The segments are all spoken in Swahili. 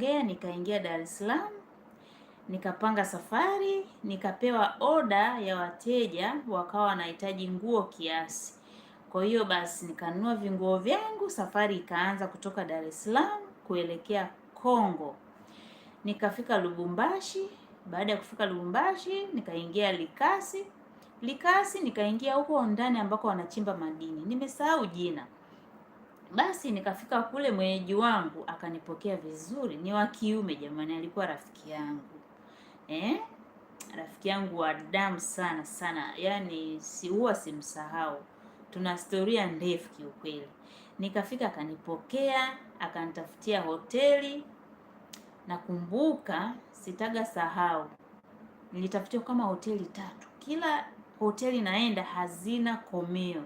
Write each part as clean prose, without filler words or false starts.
tukaongea, nikaingia Dar es Salaam, nikapanga safari, nikapewa oda ya wateja wakawa wanahitaji nguo kiasi. Kwa hiyo basi nikanunua vinguo vyangu, safari ikaanza kutoka Dar es Salaam kuelekea Congo. Nikafika Lubumbashi, baada ya kufika Lubumbashi nikaingia Likasi nikaingia huko ndani ambako wanachimba madini. Nimesahau jina. Basi nikafika kule, mwenyeji wangu akanipokea vizuri, ni wa kiume jamani, alikuwa rafiki yangu. Rafiki yangu wa damu sana sana, yaani huwa simsahau. Tuna historia ndefu kiukweli. Nikafika akanipokea, akanitafutia hoteli. Nakumbuka sitaga sahau, nilitafutiwa kama hoteli 3. Kila hoteli naenda hazina komeo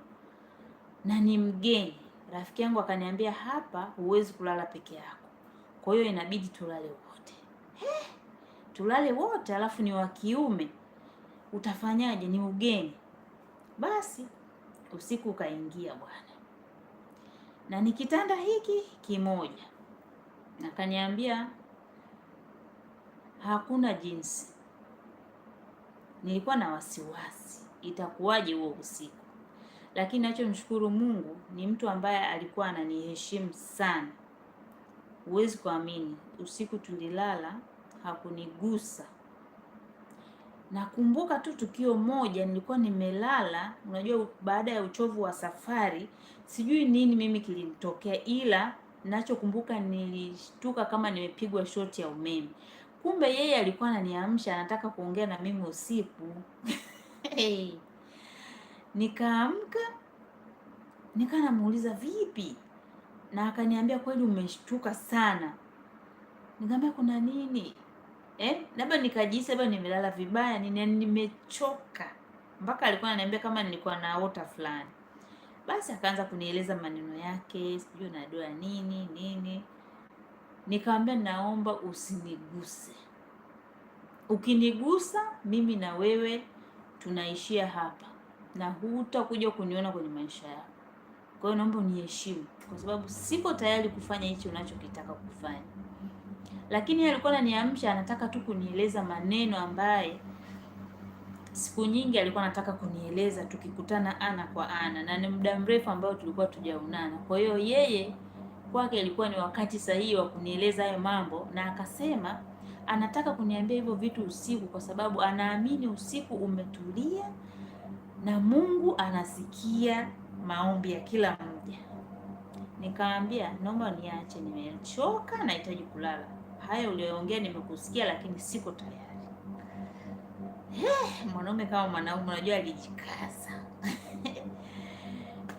na ni mgeni. Rafiki yangu akaniambia, hapa huwezi kulala peke yako, kwa hiyo inabidi tulale wote. Tulale wote, alafu ni wa kiume, utafanyaje? Ni ugeni. Basi usiku ukaingia bwana, na ni kitanda hiki kimoja. Akaniambia hakuna jinsi. Nilikuwa na wasiwasi itakuwaje huo usiku, lakini nachomshukuru Mungu ni mtu ambaye alikuwa ananiheshimu sana. Huwezi kuamini, usiku tulilala, hakunigusa. Nakumbuka tu tukio moja, nilikuwa nimelala, unajua baada ya uchovu wa safari, sijui nini mimi kilinitokea, ila ninachokumbuka nilishtuka kama nimepigwa shoti ya umeme. Kumbe yeye alikuwa ananiamsha, anataka kuongea na mimi usiku. Nikaamka, namuuliza vipi, na akaniambia kweli umeshtuka sana. Nikamwambia kuna nini? Labda nikajisi labda nimelala vibaya, nimechoka. Mpaka alikuwa ananiambia kama nilikuwa naota fulani. Basi akaanza kunieleza maneno yake, sijui nadoa nini. Nikamwambia naomba usiniguse. Ukinigusa mimi na wewe tunaishia hapa na hutakuja kuniona kwenye maisha yako. Kwa hiyo naomba uniheshimu, kwa sababu siko tayari kufanya hicho unachokitaka kufanya. Lakini yeye alikuwa ananiamsha, anataka tu kunieleza maneno ambaye siku nyingi alikuwa anataka kunieleza tukikutana ana kwa ana, na ni muda mrefu ambao tulikuwa tujaonana. Kwa hiyo yeye kwake ilikuwa ni wakati sahihi wa kunieleza hayo mambo, na akasema anataka kuniambia hivyo vitu usiku kwa sababu anaamini usiku umetulia na Mungu anasikia maombi ya kila mmoja. Nikaambia naomba niache, nimechoka, nahitaji kulala. Haya uliyoongea nimekusikia, lakini siko tayari. Mwanaume kama mwanaume, unajua alijikaza.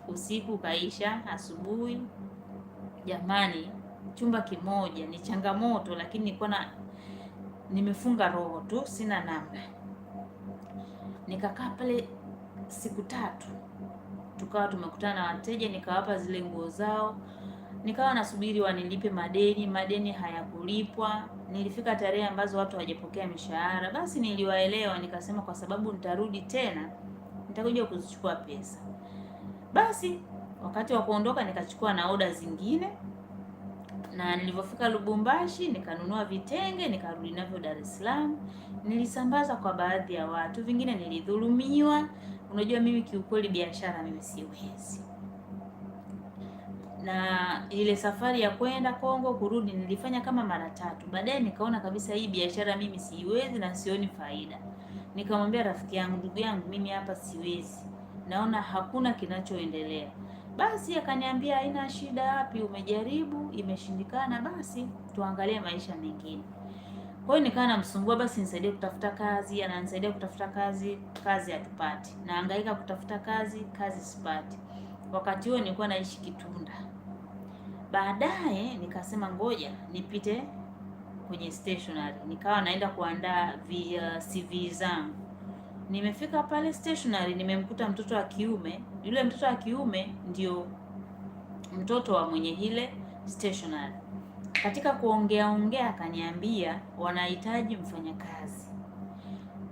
Usiku kaisha, asubuhi jamani, chumba kimoja ni changamoto, lakini nilikuwa nimefunga roho tu, sina namna. Nikakaa pale siku 3, tukawa tumekutana na wateja, nikawapa zile nguo zao, nikawa nasubiri wanilipe madeni hayakulipwa. Nilifika tarehe ambazo watu hawajapokea mishahara, basi niliwaelewa, nikasema kwa sababu nitarudi tena nitakuja kuzichukua pesa. Basi wakati wa kuondoka nikachukua na oda zingine, na nilipofika Lubumbashi nikanunua vitenge nikarudi navyo Dar es Salaam. Nilisambaza kwa baadhi ya watu, vingine nilidhulumiwa. Unajua mimi kiukweli biashara mimi siwezi. Na ile safari ya kwenda Congo kurudi nilifanya kama mara 3. Baadaye nikaona kabisa hii biashara mimi siwezi na sioni faida. Nikamwambia rafiki yangu, ndugu yangu, mimi hapa siwezi, naona hakuna kinachoendelea. Basi akaniambia haina shida, wapi umejaribu imeshindikana, basi tuangalie maisha mengine. Kwa hiyo nikawa namsumbua, basi nisaidie kutafuta kazi, ananisaidia kutafuta kazi hatupati. Nahangaika kutafuta kazi sipati. Wakati huo nilikuwa naishi Kitunda. Baadaye nikasema ngoja nipite kwenye stationery. Nikawa naenda kuandaa CV zangu. Nimefika pale stationery, nimemkuta mtoto wa kiume. Yule mtoto wa kiume ndio mtoto wa mwenye ile stationery. Katika kuongea akaniambia wanahitaji mfanyakazi,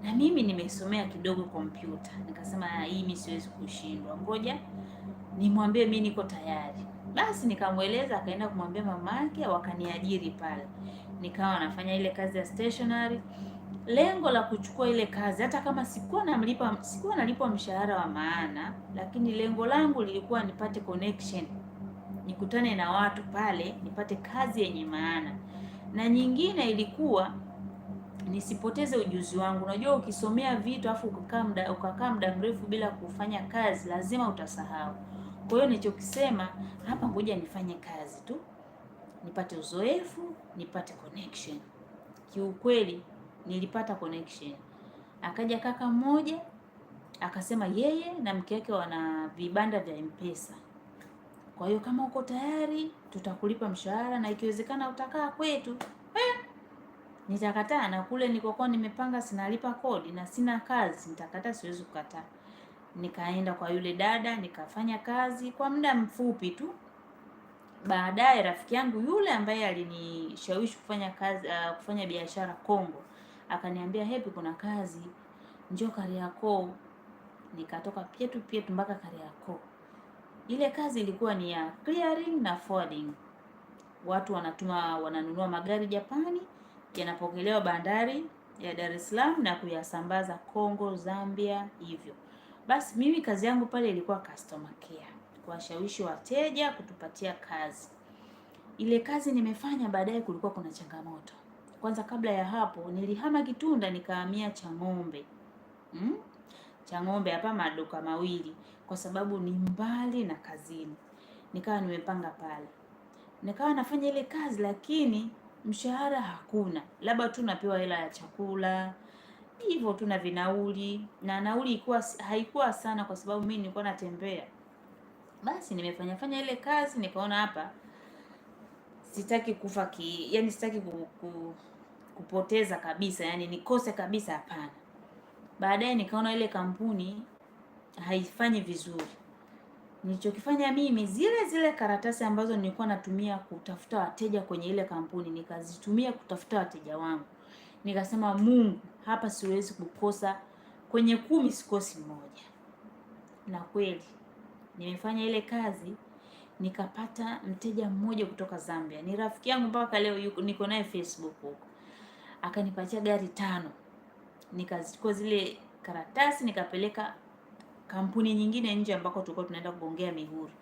na mimi nimesomea kidogo kompyuta. Nikasema hii mimi siwezi kushindwa, ngoja nimwambie mimi niko tayari. Basi nikamweleza, akaenda kumwambia mama yake, wakaniajiri pale. Nikawa nafanya ile kazi ya stationery. Lengo la kuchukua ile kazi, hata kama sikuwa nalipwa mshahara wa maana, lakini lengo langu lilikuwa nipate connection, nikutane na watu pale, nipate kazi yenye maana. Na nyingine ilikuwa nisipoteze ujuzi wangu. Unajua, ukisomea vitu afu ukakaa muda mrefu bila kufanya kazi, lazima utasahau. Kwa hiyo nilichokisema hapa, ngoja nifanye kazi tu, nipate uzoefu, nipate connection. Kiukweli nilipata connection. Akaja kaka mmoja akasema yeye na mke wake wana vibanda vya M-Pesa. Kwa hiyo kama uko tayari, tutakulipa mshahara na ikiwezekana utakaa kwetu. Nitakataa? Na kule nilikokuwa nimepanga sinalipa kodi na sina kazi, nitakataa? Siwezi kukataa. Nikaenda kwa yule dada, nikafanya kazi kwa muda mfupi tu. Baadaye rafiki yangu yule ambaye alinishawishi kufanya biashara Congo akaniambia, Happy, kuna kazi, njoo Kariakoo. Nikatoka pietu mpaka Kariakoo. Ile kazi ilikuwa ni ya clearing na forwarding. Watu wananunua magari Japani, yanapokelewa bandari ya Dar es Salaam na kuyasambaza Congo, Zambia hivyo. Basi mimi kazi yangu pale ilikuwa customer care, kuwashawishi wateja kutupatia kazi. Ile kazi nimefanya. Baadaye kulikuwa kuna changamoto. Kwanza kabla ya hapo nilihama Kitunda nikahamia Chang'ombe. Chang'ombe hapa maduka mawili, kwa sababu ni mbali na kazini. Nikawa nimepanga pale. Nikawa nafanya ile kazi, lakini mshahara hakuna. Labda tu napewa hela ya chakula. Hivyo tu na vinauli. Na nauli haikuwa sana kwa sababu mimi nilikuwa natembea. Basi nimefanya ile kazi, nikaona hapa sitaki kufa yani sitaki kupoteza kabisa, yani nikose kabisa, hapana. Baadaye nikaona ile kampuni haifanyi vizuri. Nilichokifanya mimi, zile karatasi ambazo nilikuwa natumia kutafuta wateja kwenye ile kampuni, nikazitumia kutafuta wateja wangu. Nikasema, Mungu, hapa siwezi kukosa, kwenye 10 sikosi mmoja. Na kweli nimefanya ile kazi, nikapata mteja mmoja kutoka Zambia. Ni rafiki yangu mpaka leo, niko naye Facebook huko. Akanipatia gari 5. Nikazichukua zile karatasi nikapeleka kampuni nyingine nje ambako tulikuwa tunaenda kugongea mihuri.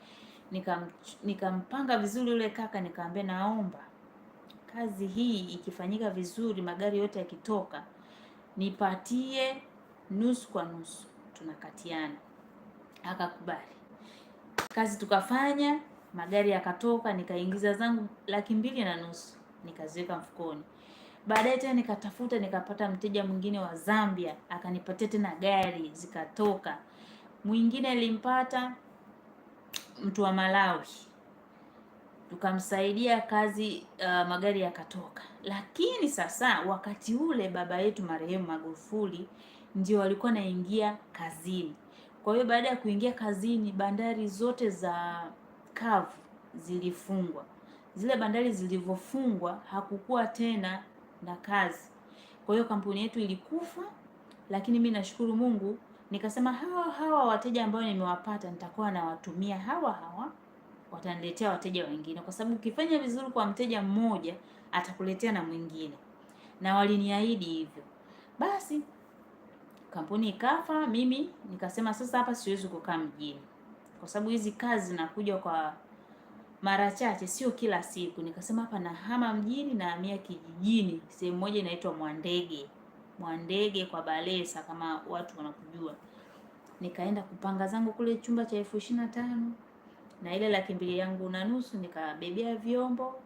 Nikampanga vizuri yule kaka, nikamwambia, naomba kazi hii ikifanyika vizuri, magari yote yakitoka, nipatie nusu kwa nusu, tunakatiana. Akakubali. Kazi tukafanya, magari yakatoka, nikaingiza zangu 2,500 nikaziweka mfukoni. Baadaye tena nikatafuta, nikapata mteja mwingine wa Zambia, akanipatia tena gari, zikatoka. Mwingine alimpata mtu wa Malawi, tukamsaidia kazi, magari yakatoka. Lakini sasa wakati ule baba yetu marehemu Magufuli ndio walikuwa naingia kazini. Kwa hiyo baada ya kuingia kazini, bandari zote za kavu zilifungwa. Zile bandari zilivyofungwa, hakukuwa tena na kazi. Kwa hiyo kampuni yetu ilikufa. Lakini mimi nashukuru Mungu, nikasema hawa wateja ambao nimewapata nitakuwa nawatumia hawa wataniletea wateja wengine, kwa sababu ukifanya vizuri kwa mteja mmoja atakuletea na mwingine, na waliniahidi hivyo. Basi kampuni ikafa. Mimi nikasema sasa hapa siwezi kukaa mjini, kwa sababu hizi kazi zinakuja kwa mara chache, sio kila siku. Nikasema hapa nahama mjini, nahamia kijijini, sehemu moja inaitwa Mwandege kwa Balesa, kama watu wanakujua. Nikaenda kupanga zangu kule chumba cha 25,000 na ile 2,500 yangu na nusu, nikabebea vyombo,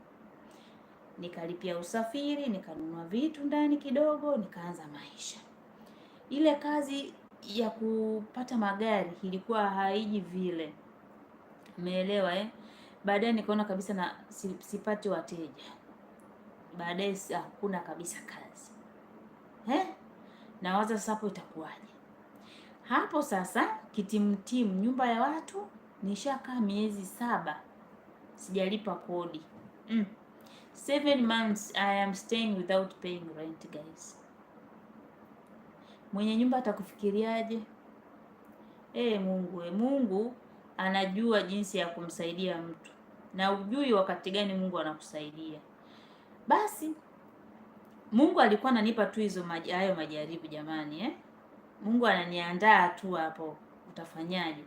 nikalipia usafiri, nikanunua vitu ndani kidogo, nikaanza maisha. Ile kazi ya kupata magari ilikuwa haiji vile, umeelewa Baadaye nikaona kabisa na sipati wateja. Baadaye hakuna kabisa kazi. Nawaza sasa hapo itakuwaje? Hapo sasa kitimtimu, nyumba ya watu nishakaa miezi 7 sijalipa kodi. 7 months I am staying without paying rent, guys. Mwenye nyumba atakufikiriaje? Mungu anajua jinsi ya kumsaidia mtu. na ujui wakati gani Mungu anakusaidia. Basi Mungu alikuwa ananipa tu hayo majaribu jamani, Mungu ananiandaa tu hapo, utafanyaje?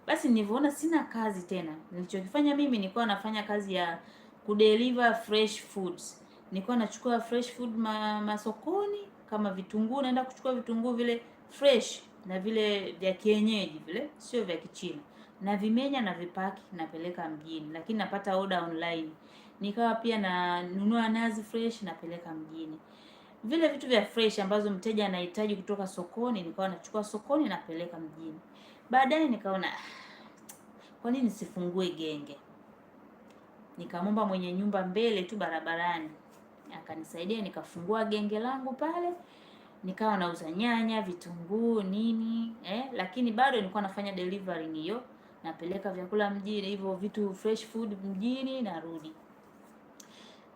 Basi nilivyoona sina kazi tena, nilichokifanya mimi nilikuwa nafanya kazi ya kudeliver fresh foods. Nilikuwa nachukua fresh food masokoni, kama vitunguu, naenda kuchukua vitunguu vile fresh na vile vya kienyeji vile, sio vya Kichina, na vimenya na vipaki napeleka mjini, lakini napata order online. Nikawa pia nanunua nazi fresh napeleka mjini. Vile vitu vya fresh ambazo mteja anahitaji kutoka sokoni, nikawa nachukua sokoni napeleka mjini. Baadaye nikaona kwa nini sifungue genge? Nikamwomba mwenye nyumba mbele tu barabarani, akanisaidia nikafungua genge langu pale, nikawa nauza nyanya, vitunguu, nini lakini bado nilikuwa nafanya delivering hiyo, napeleka vyakula mjini, hivyo vitu fresh food mjini, narudi.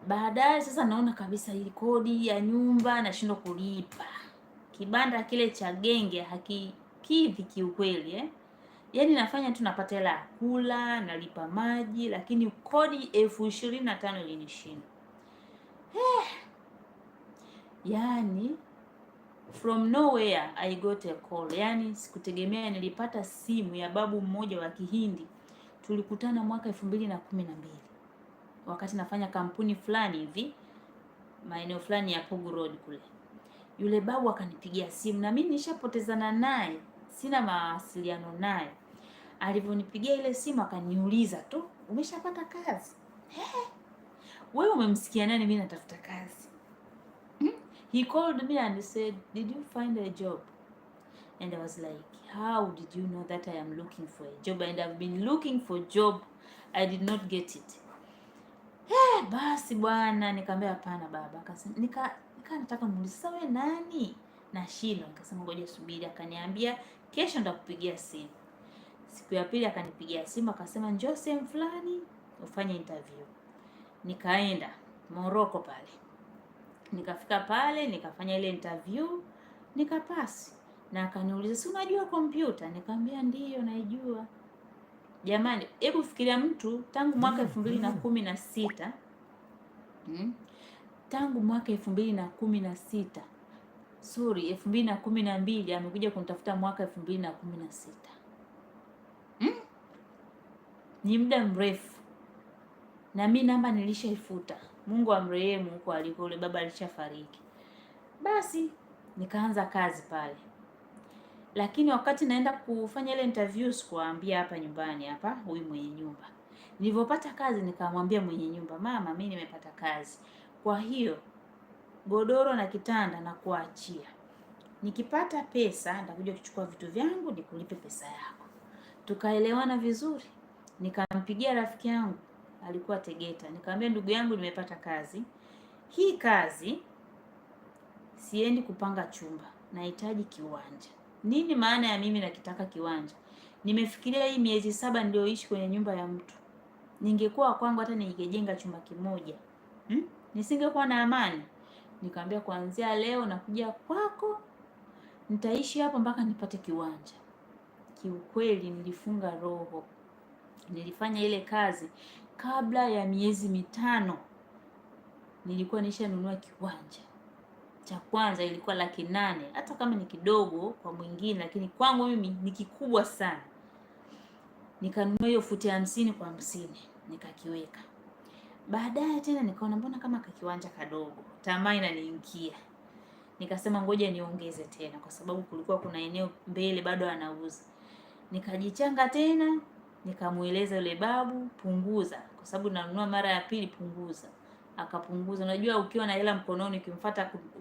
Baadaye sasa naona kabisa hii kodi ya nyumba nashindwa kulipa. Kibanda kile cha genge hakikidhi kiukweli, yaani nafanya tu napata hela ya kula, nalipa maji, lakini kodi 25,000 ilinishinda. Yaani from nowhere I got a call. Yaani sikutegemea, nilipata simu ya babu mmoja wa Kihindi. Tulikutana mwaka 2012. Wakati nafanya kampuni fulani hivi maeneo fulani ya Pugu Road kule. Yule babu akanipigia simu na mimi nishapotezana naye, sina mawasiliano naye. Alivyonipigia ile simu akaniuliza tu, umeshapata kazi? Wewe umemsikia nani mimi natafuta kazi? He called me and said, did you find a job? And I was like, how did you know that I am looking for a job? And I've been looking for job, I did not get it. Basi bwana, nikamwambia hapana baba. Akasema nataka muulize sasa wewe nani? Na shida. Nikasema ngoja subiri. Akaniambia kesho ndakupigia simu. Siku ya pili akanipigia simu akasema njoo sehemu fulani ufanye interview. Nikaenda Morocco pale. Nikafika pale nikafanya ile interview nikapasi. Na akaniuliza si unajua kompyuta? Nikamwambia ndiyo naijua. Jamani, hebu fikiria mtu tangu mwaka 2016 tangu mwaka 2016 2012 amekuja kunitafuta mwaka 2016. Ni muda mrefu. Na mimi namba nilishaifuta. Mungu amrehemu huko aliko, yule baba alishafariki. Basi nikaanza kazi pale. Lakini wakati naenda kufanya ile interview sikuambia hapa nyumbani hapa huyu mwenye nyumba. Nilipopata kazi nikamwambia mwenye nyumba, mama mimi nimepata kazi. Kwa hiyo godoro na kitanda na kuachia. Nikipata pesa nitakuja kuchukua vitu vyangu nikulipe pesa yako. Tukaelewana vizuri. Nikampigia rafiki yangu alikuwa Tegeta. Nikamwambia ndugu yangu nimepata kazi. Hii kazi siendi kupanga chumba. Nahitaji kiwanja. Nini maana ya mimi nakitaka kiwanja? Nimefikiria hii miezi 7 ndio ishi kwenye nyumba ya mtu. Ningekuwa kwangu hata ningejenga chumba kimoja. Nisingekuwa na amani. Nikamwambia kuanzia leo nakuja kwako. Nitaishi hapo mpaka nipate kiwanja. Kiukweli nilifunga roho. Nilifanya ile kazi kabla ya miezi 5. Nilikuwa nishanunua kiwanja. Cha kwanza ilikuwa 800,000, hata kama ni kidogo kwa mwingine lakini kwangu mimi ni kikubwa sana. Nikanunua hiyo futi 50 kwa 50, nikakiweka. Baadaye tena nikaona mbona kama kiwanja kadogo, tamaa inaniingia. Nikasema ngoja niongeze tena kwa sababu kulikuwa kuna eneo mbele bado anauza. Nikajichanga tena, nikamueleza yule babu punguza kwa sababu nanunua mara ya pili punguza. Akapunguza. Unajua ukiwa na hela mkononi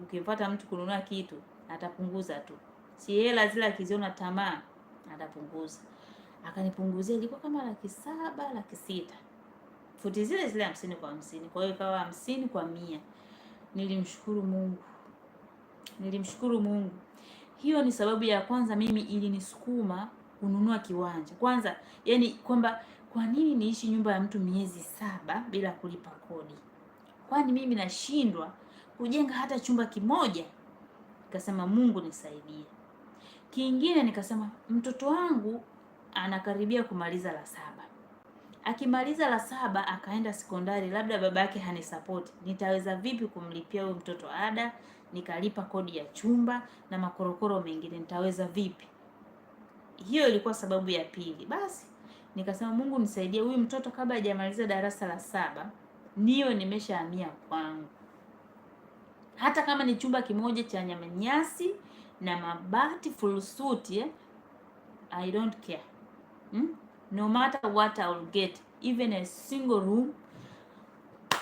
ukimfuata mtu kununua kitu atapunguza tu. Si hela zile akiziona tamaa atapunguza. Akanipunguzia ilikuwa kama 700,000, 600,000. Futi zile 50 kwa 50. Kwa hiyo ikawa 50 kwa 100. Nilimshukuru Mungu. Hiyo ni sababu ya kwanza mimi ilinisukuma kununua kiwanja. Kwanza yani kwamba kwa nini niishi nyumba ya mtu miezi 7 bila kulipa kodi? Kwani mimi nashindwa kujenga hata chumba kimoja? Nikasema Mungu nisaidie. Kingine nikasema mtoto wangu anakaribia kumaliza la 7. Akimaliza la 7 akaenda sekondari, labda babake hanisupport, nitaweza vipi kumlipia huyo mtoto ada, nikalipa kodi ya chumba na makorokoro mengine, nitaweza vipi? Hiyo ilikuwa sababu ya pili. Basi nikasema Mungu nisaidie, huyu mtoto kabla hajamaliza darasa la 7 niwe nimeshahamia kwangu, hata kama ni chumba kimoja cha nyasi na mabati full suit, I don't care. No matter what I will get, even a single room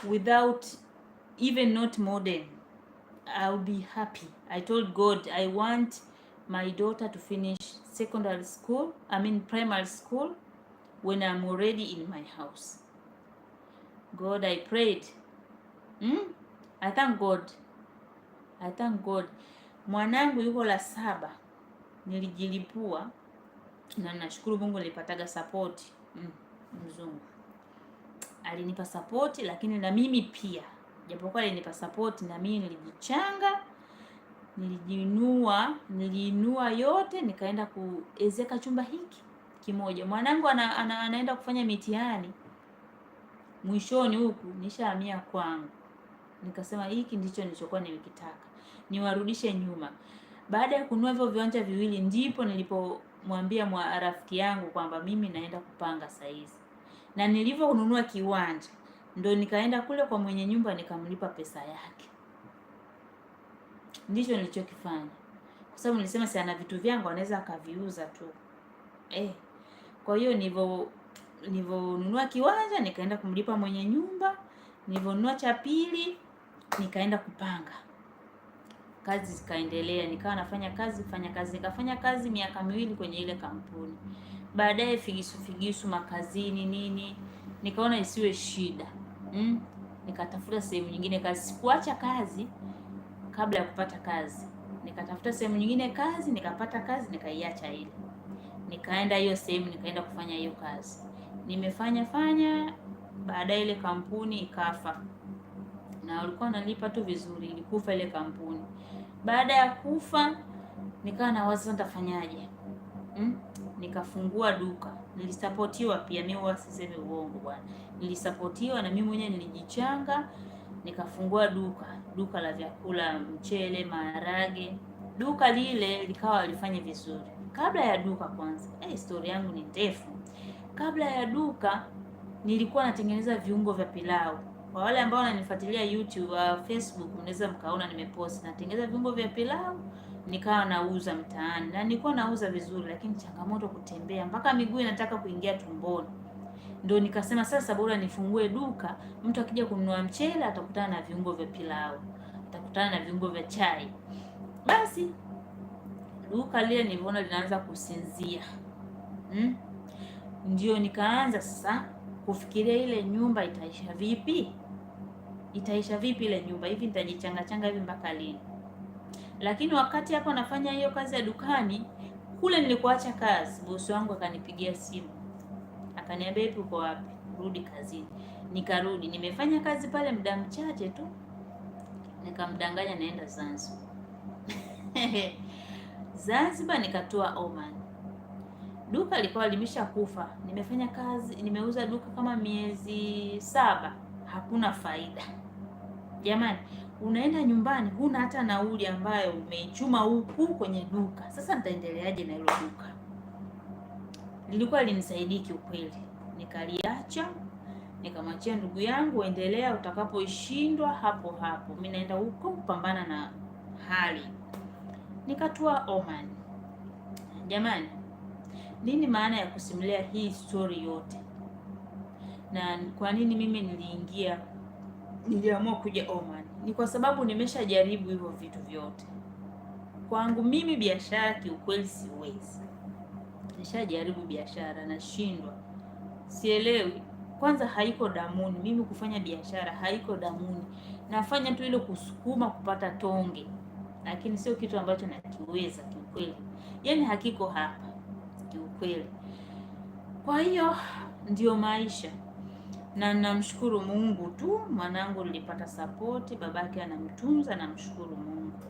without even not modern, I'll be happy. I told God I want my daughter to finish secondary school, primary school, when I'm already in my house. God, I prayed. I thank God. Mwanangu yuko la 7, nilijilipua na nashukuru Mungu nilipataga support. Mzungu alinipa support, lakini na mimi pia, japokuwa alinipa support, na mimi nilijichanga, niliinua yote, nikaenda kuezeka chumba hiki kimoja. Mwanangu anaenda kufanya mitihani mwishoni huku, nishahamia kwangu. Nikasema hiki ndicho nilichokuwa nimekitaka, niwarudishe nyuma. Baada ya kununua hivyo viwanja viwili, ndipo nilipomwambia rafiki yangu kwamba mimi naenda kupanga saizi. Na nilivyokununua kiwanja, ndo nikaenda kule kwa mwenye nyumba nikamlipa pesa yake. Ndicho nilichokifanya, kwa sababu nilisema si ana vitu vyangu, anaweza akaviuza tu. Kwa hiyo nilivyonunua kiwanja nikaenda kumlipa mwenye nyumba, nilivyonunua cha pili nikaenda kupanga. Kazi zikaendelea, nikawa nafanya kazi, nikafanya kazi miaka 2 kwenye ile kampuni. Baadaye figisu makazini nini, nikaona isiwe shida. Nikatafuta sehemu nyingine kazi. Sikuacha kazi kabla ya kupata kazi, nikatafuta sehemu nyingine kazi, nikapata kazi, nikaiacha ile, nikaenda hiyo sehemu, nikaenda kufanya hiyo kazi. Nimefanya baadaye ile kampuni ikafa, na walikuwa wanalipa tu vizuri, ilikufa ile kampuni. Baada ya kufa nikawa nawaza nitafanyaje. Nikafungua duka, nilisapotiwa pia, mimi huwa sisemi uongo bwana, nilisapotiwa na mimi mwenyewe nilijichanga, nikafungua duka la vyakula, mchele, maharage. Duka lile likawa lifanye vizuri. Kabla ya duka kwanza, story yangu ni ndefu. Kabla ya duka nilikuwa natengeneza viungo vya pilau. Kwa wale ambao wananifuatilia YouTube, Facebook, mnaweza mkaona nimepost, natengeneza viungo vya pilau, nikawa nauza mtaani, na nilikuwa nauza vizuri, lakini changamoto kutembea, mpaka miguu inataka kuingia tumboni. Ndio nikasema sasa bora nifungue duka, mtu akija kununua mchele atakutana na viungo vya pilau, atakutana na viungo vya chai. Basi duka lile niliona linaanza kusinzia. Ndio nikaanza sasa kufikiria ile nyumba itaisha vipi? Ile nyumba hivi, nitajichanga hivi mpaka lini? Lakini wakati hapo nafanya hiyo kazi ya dukani, kule nilikuacha kazi, bosi wangu akanipigia simu, akaniambia hivi, uko wapi? Rudi kazini. Nikarudi, nimefanya kazi pale muda mchache tu, nikamdanganya naenda Zanzibar. Zanzibar nikatoa Oman. Duka lilikuwa limeshakufa. Nimefanya kazi, nimeuza duka kama miezi 7, hakuna faida. Jamani, unaenda nyumbani huna hata nauli ambayo umeichuma huku kwenye duka. Sasa nitaendeleaje na hilo duka? Lilikuwa linisaidii kiukweli. Nikaliacha, nikamwachia ndugu yangu, endelea, utakapoishindwa hapo. Mimi naenda huko kupambana na hali. Nikatua Oman. Jamani, nini maana ya kusimulia hii story yote? Na kwa nini mimi niliamua kuja Oman? Ni kwa sababu nimeshajaribu hivyo vitu vyote. Kwangu mimi biashara kiukweli siwezi. Nishajaribu biashara, nashindwa. Sielewi. Kwanza haiko damuni. Mimi kufanya biashara haiko damuni. Nafanya tu ile kusukuma kupata tonge. Lakini sio kitu ambacho nakiweza kiukweli. Yaani hakiko hapa kiukweli. Kwa hiyo ndio maisha. Na namshukuru Mungu tu, mwanangu nilipata support, babake anamtunza, namshukuru Mungu.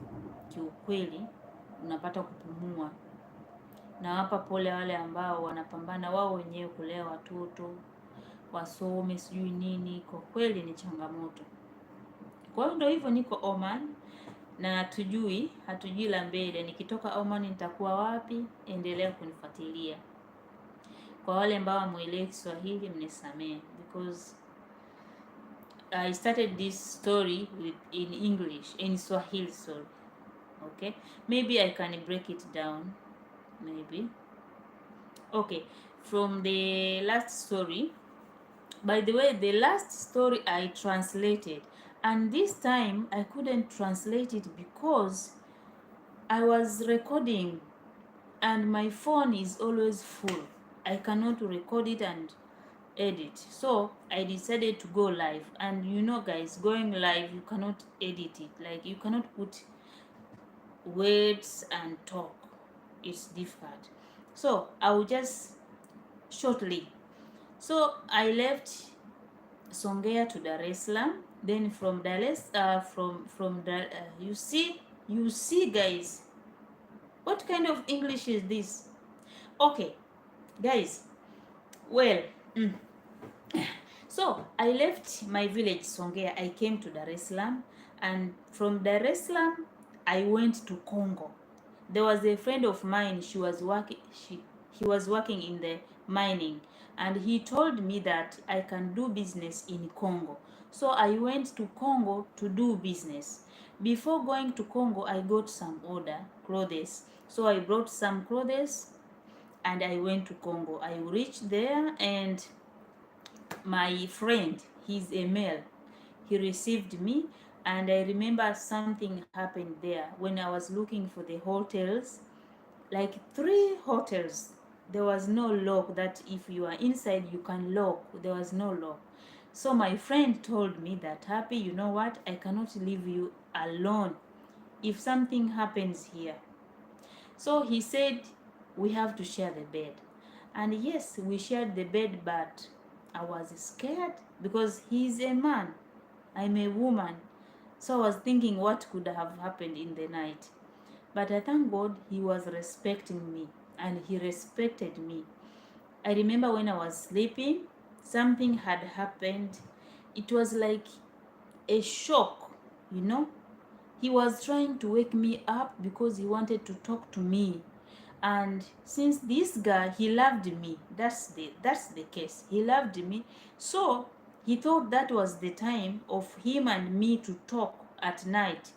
Kiukweli unapata kupumua. Na wapa pole wale ambao wanapambana wao wenyewe kulea watoto, wasome sijui nini. Kwa kweli ni changamoto. Kwa hiyo ndio hivyo, niko Oman na hatujui la mbele. Nikitoka Oman nitakuwa wapi? Endelea kunifuatilia. Kwa wale ambao hamuelewi Kiswahili mnisamee, because I started this story in English, in Swahili, sorry. Okay, maybe I can break it down, maybe. Okay, from the last story. By the way, the last story I translated, and this time I couldn't translate it because I was recording and my phone is always full. I cannot record it and edit. So I decided to go live. And you know guys, going live, you cannot edit it. Like you cannot put words and talk. It's difficult. So I will just shortly. So I left Songea to Dar es Salaam. Then from Dar es you see guys, what kind of English is this? Okay guys, well, so I left my village Songea. I came to Dar es Salaam, and from Dar es Salaam I went to Congo. There was a friend of mine, he was working in the mining, and he told me that I can do business in Congo. So I went to Congo to do business. Before going to Congo, I got some clothes. So I brought some clothes and I went to Congo. I reached there, and my friend, he's a male, he received me. And I remember something happened there when I was looking for the hotels, like 3 hotels. There was no lock, that if you are inside you can lock. There was no lock. So my friend told me that, Happy, you know what, I cannot leave you alone if something happens here. So he said we have to share the bed. And yes, we shared the bed, but I was scared because he's a man, I'm a woman. So I was thinking what could have happened in the night. But I thank God he was respecting me, and he respected me. I remember when I was sleeping, something had happened. It was like a shock, you know. He was trying to wake me up because he wanted to talk to me. And since this guy, he loved me, that's the case, he loved me. So he thought that was the time of him and me to talk at night.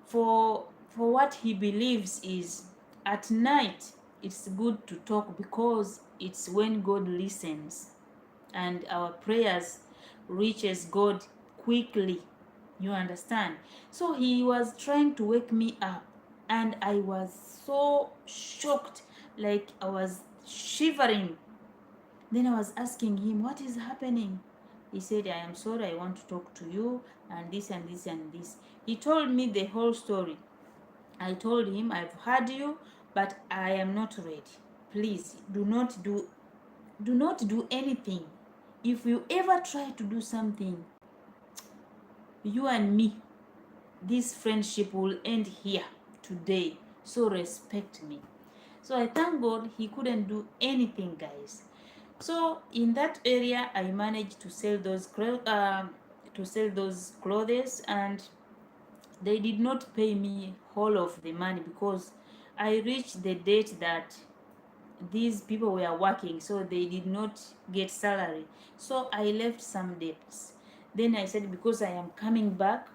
For what he believes is, at night it's good to talk because it's when God listens and our prayers reaches God quickly. You understand? So he was trying to wake me up, and I was so shocked, like I was shivering. Then I was asking him, what is happening? He said, I am sorry, I want to talk to you, and this and this and this. He told me the whole story. I told him, I've heard you, but I am not ready. Please do not do anything. If you ever try to do something, you and me, this friendship will end here today. So respect me. So I thank God he couldn't do anything, guys. So in that area, I managed to sell those clothes, and they did not pay me all of the money because I reached the date that these people were working, so they did not get salary. So I left some debts. Then I said, because I am coming back,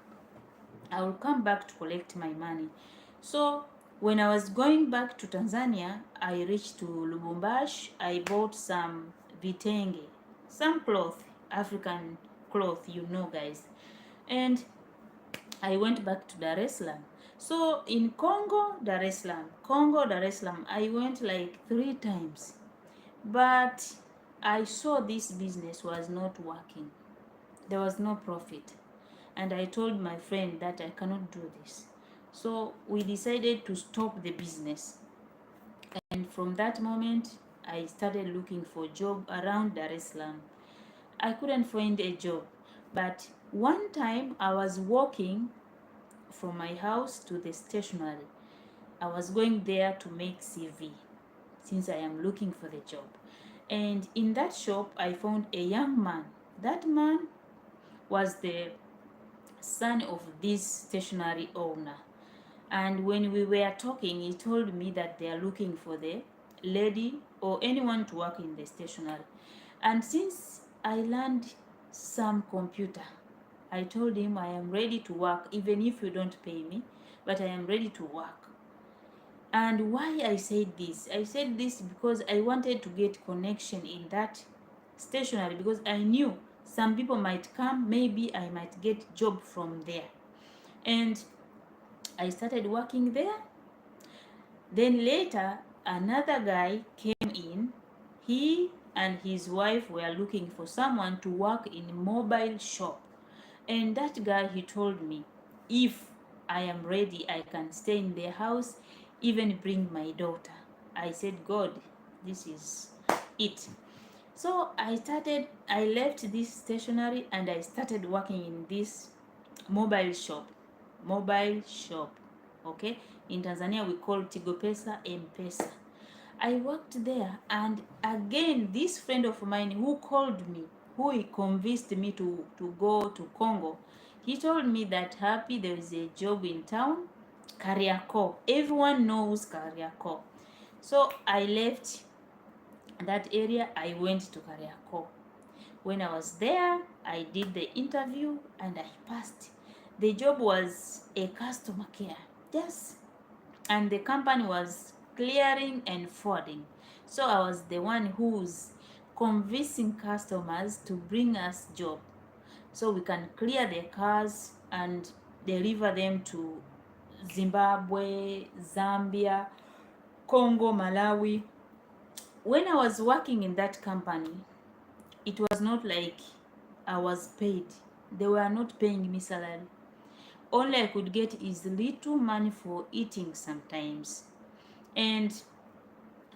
I will come back to collect my money. So when I was going back to Tanzania, I reached to Lubumbashi. I bought some vitenge, some cloth, African cloth, you know guys. And I went back to Dar es Salaam. So in Congo, Dar es Salaam, I went like 3 times. But I saw this business was not working. There was no profit. And I told my friend that I cannot do this. So we decided to stop the business. And from that moment, I started looking for a job around Dar es Salaam. I couldn't find a job. But one time I was walking from my house to the stationery. I was going there to make CV since I am looking for the job. And in that shop, I found a young man. That man was the son of this stationery owner. And when we were talking, he told me that they are looking for the lady or anyone to work in the stationery. And since I learned some computer, I told him I am ready to work, even if you don't pay me, but I am ready to work. And why I said this? I said this because I wanted to get connection in that stationery, because I knew some people might come, maybe I might get job from there. And I started working there. Then later, another guy came in. He and his wife were looking for someone to work in a mobile shop. And that guy, he told me, if I am ready, I can stay in their house, even bring my daughter. I said, God, this is it. So I left this stationery and I started working in this mobile shop. Mobile shop. Okay? In Tanzania, we call Tigo Pesa M-Pesa. I worked there, and again, this friend of mine who called me, who he convinced me to go to Congo, he told me that, Happy, there is a job in town, Kariako. Everyone knows Kariako. So I left that area, I went to Kariako. When I was there, I did the interview and I passed. The job was a customer care. Yes. And the company was clearing and forwarding. So I was the one who's convincing customers to bring us job, so we can clear their cars and deliver them to Zimbabwe, Zambia, Congo, Malawi. When I was working in that company, it was not like I was paid. They were not paying me salary. All I could get is little money for eating sometimes. And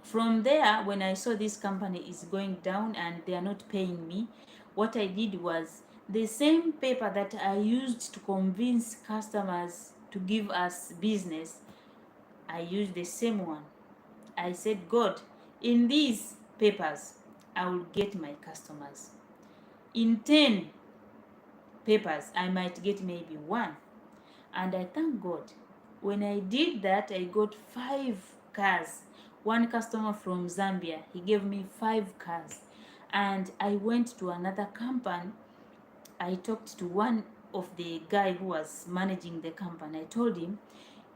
from there, when I saw this company is going down and they are not paying me, what I did was the same paper that I used to convince customers to give us business, I used the same one. I said, God, in these papers, I will get my customers. In 10 papers, I might get maybe one. And I thank God. When I did that, I got 5 cars. One customer from Zambia, he gave me 5 cars. And I went to another company. I talked to one of the guy who was managing the company. I told him,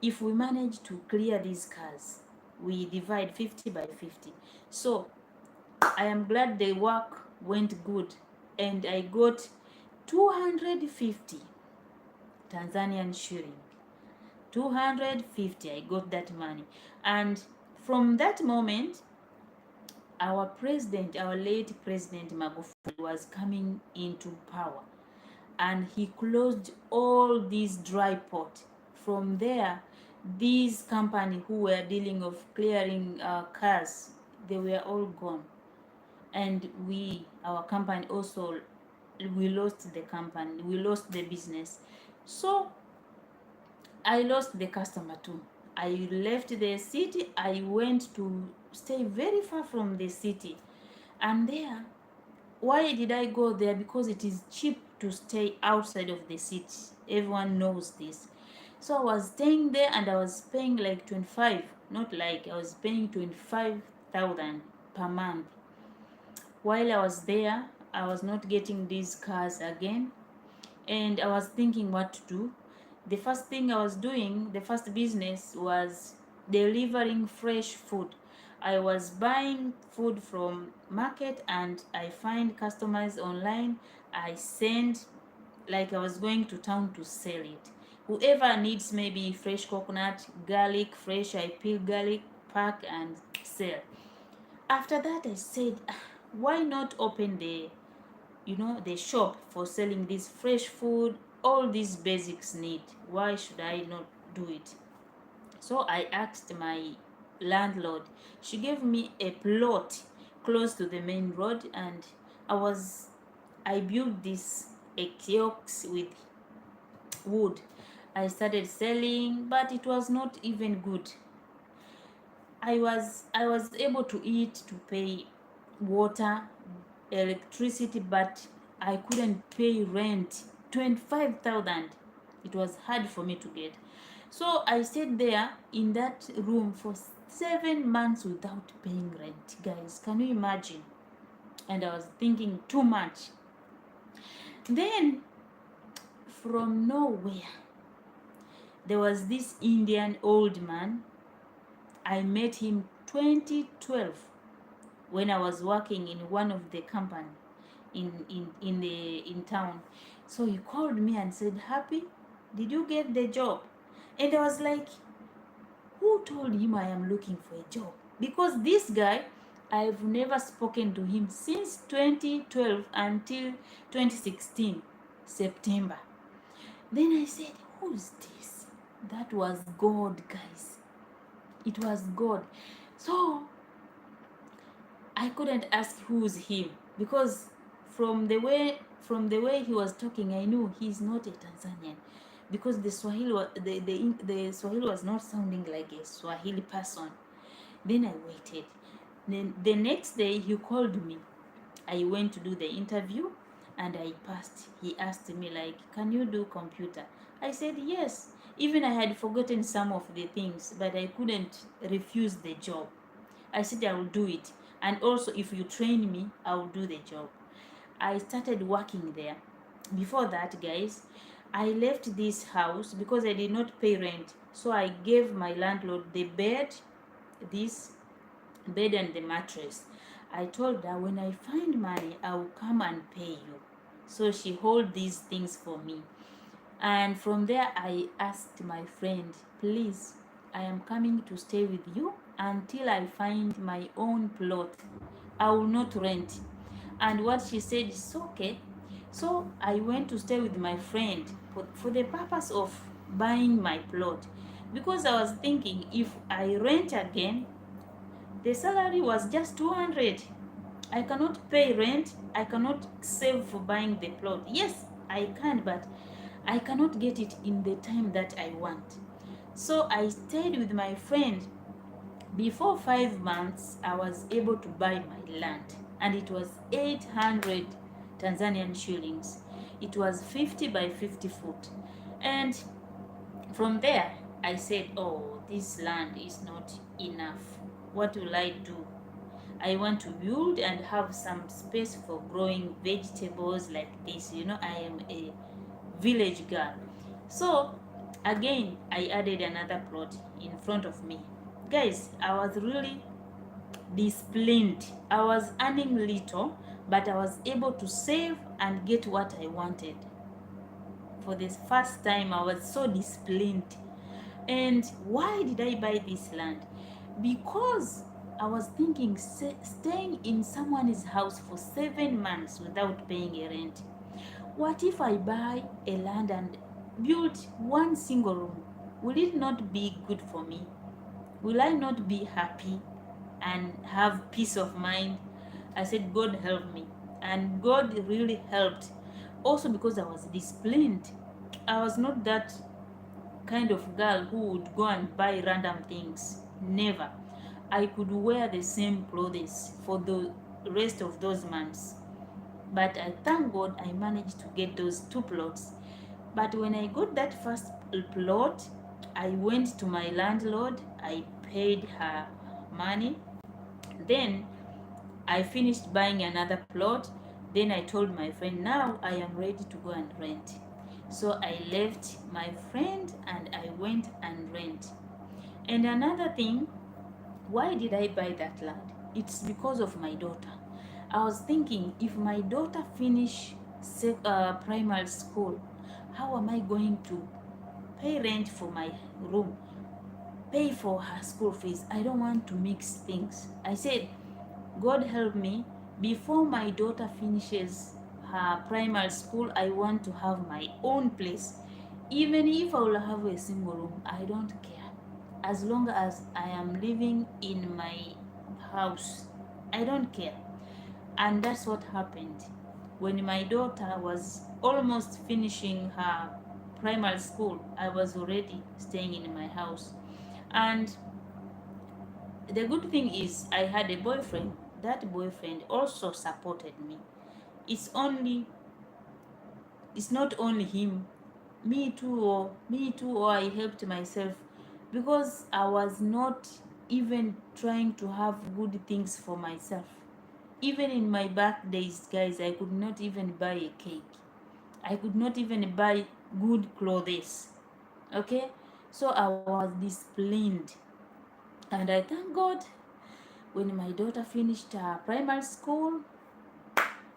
if we manage to clear these cars, we divide 50 by 50. So I am glad the work went good, and I got 250 Tanzanian shilling. 250, I got that money. And from that moment, our president, our late president Magufuli, was coming into power, and he closed all these dry port. From there, these company who were dealing of clearing cars, they were all gone. And our company also, we lost the company, we lost the business. So I lost the customer too. I left the city. I went to stay very far from the city. And there, why did I go there? Because it is cheap to stay outside of the city. Everyone knows this. So I was staying there and I was paying like 25, not like, I was paying 25,000 per month. While I was there, I was not getting these cars again. And I was thinking what to do. The first thing I was doing, the first business, was delivering fresh food. I was buying food from market and I find customers online. I send, like I was going to town to sell it. Whoever needs maybe fresh coconut, garlic, fresh, I peel garlic, pack and sell. After that, I said, why not open the shop for selling this fresh food, all these basics need. Why should I not do it? So I asked my landlord. She gave me a plot close to the main road, and I built this a kiosk with wood. I started selling, but it was not even good. I was able to eat, to pay water, electricity, but I couldn't pay rent. 25,000. It was hard for me to get. So I stayed there in that room for 7 months without paying rent. Guys, can you imagine? And I was thinking too much. Then from nowhere, there was this Indian old man. I met him 2012 when I was working in one of the company in town. So he called me and said, "Happy, did you get the job?" And I was like, who told him I am looking for a job? Because this guy, I've never spoken to him since 2012 until 2016 September. Then I said, who's this? That was God, guys. It was God. So I couldn't ask who's him, because from the way he was talking, I knew he's not a Tanzanian, because the Swahili was not sounding like a Swahili person. Then I waited. Then the next day he called me. I went to do the interview and I passed. He asked me like, "Can you do computer?" I said yes. Even I had forgotten some of the things, but I couldn't refuse the job. I said I will do it. And also, if you train me, I will do the job. I started working there. Before that, guys, I left this house because I did not pay rent. So I gave my landlord the bed, this bed and the mattress. I told her, when I find money, I will come and pay you. So she hold these things for me. And from there, I asked my friend, please, I am coming to stay with you until I find my own plot. I will not rent. And what she said is okay. So I went to stay with my friend for the purpose of buying my plot. Because I was thinking, if I rent again, the salary was just 200. I cannot pay rent. I cannot save for buying the plot. Yes, I can, but I cannot get it in the time that I want. So I stayed with my friend. Before 5 months, I was able to buy my land, and it was 800 Tanzanian shillings. It was 50 by 50 foot. And from there, I said, oh, this land is not enough. What will I do? I want to build and have some space for growing vegetables like this. I am a village girl. So again, I added another plot in front of me. Guys, I was really disciplined. I was earning little, but I was able to save and get what I wanted. For the first time, I was so disciplined. And why did I buy this land? Because I was thinking staying in someone's house for 7 months without paying a rent. What if I buy a land and build one single room? Will it not be good for me? Will I not be happy and have peace of mind? I said, God help me. And God really helped. Also because I was disciplined. I was not that kind of girl who would go and buy random things. Never. I could wear the same clothes for the rest of those months. But I thank God I managed to get those 2 plots. But when I got that first plot, I went to my landlord, I paid her money. Then I finished buying another plot. Then I told my friend, now I am ready to go and rent. So I left my friend and I went and rent. And another thing, why did I buy that land? It's because of my daughter. I was thinking, if my daughter finish primary school, how am I going to pay rent for my room, pay for her school fees? I don't want to mix things. I said, God help me, before my daughter finishes her primary school, I want to have my own place. Even if I will have a single room, I don't care. As long as I am living in my house, I don't care. And that's what happened. When my daughter was almost finishing her primary school, I was already staying in my house. And the good thing is I had a boyfriend. that boyfriend also supported me. It's not only him, me too, or I helped myself, because I was not even trying to have good things for myself. Even in my birthdays, guys, I could not even buy a cake. I could not even buy good clothes. Okay? So I was disciplined. And I thank God, when my daughter finished primary school,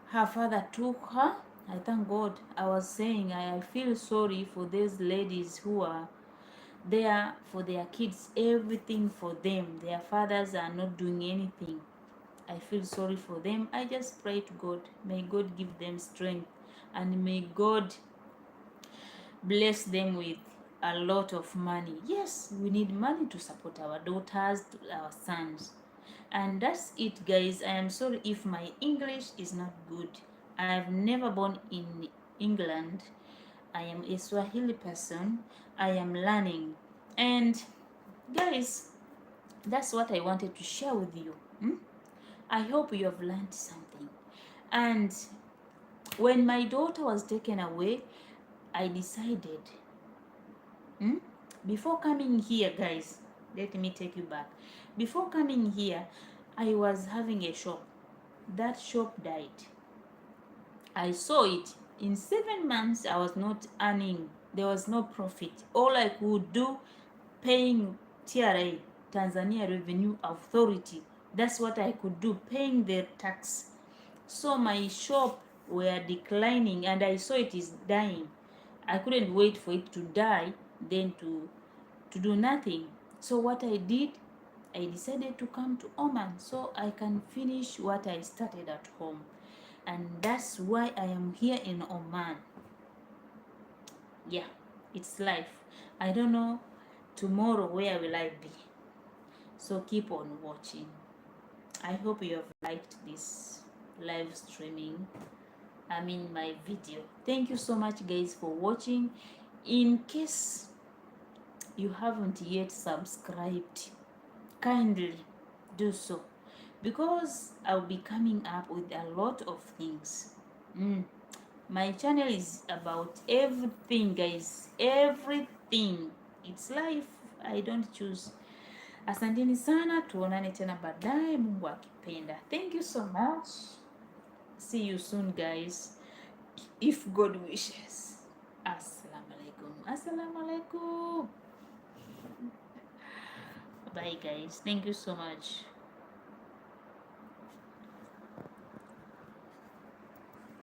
her father took her. I thank God. I was saying, I feel sorry for those ladies who are there for their kids, everything for them. Their fathers are not doing anything. I feel sorry for them. I just pray to God. May God give them strength, and may God bless them with a lot of money. Yes, we need money to support our daughters, our sons. And that's it, guys. I am sorry if my English is not good. I've never born in England. I am a Swahili person. I am learning. And guys, that's what I wanted to share with you. I hope you have learned something. And when my daughter was taken away, I decided, before coming here, guys, let me take you back. Before coming here, I was having a shop. That shop died. I saw it. In 7 months, I was not earning. There was no profit. All I could do, paying TRA, Tanzania Revenue Authority. That's what I could do, paying their tax. So my shop were declining, and I saw it is dying. I couldn't wait for it to die, then to do nothing. So what I did, I decided to come to Oman so I can finish what I started at home. And that's why I am here in Oman. Yeah, it's life. I don't know tomorrow where will I be. So keep on watching. I hope you have liked this live streaming. My video. Thank you so much, guys, for watching. In case you haven't yet subscribed, kindly do so, because I'll be coming up with a lot of things. My channel is about everything, guys, everything. It's life, I don't choose. Asanteni sana, tuonane tena baadaye, Mungu akipenda. Thank you so much. See you soon, guys, if God wishes. Assalamu alaikum. Assalamu alaikum. Bye, guys. Thank you so much.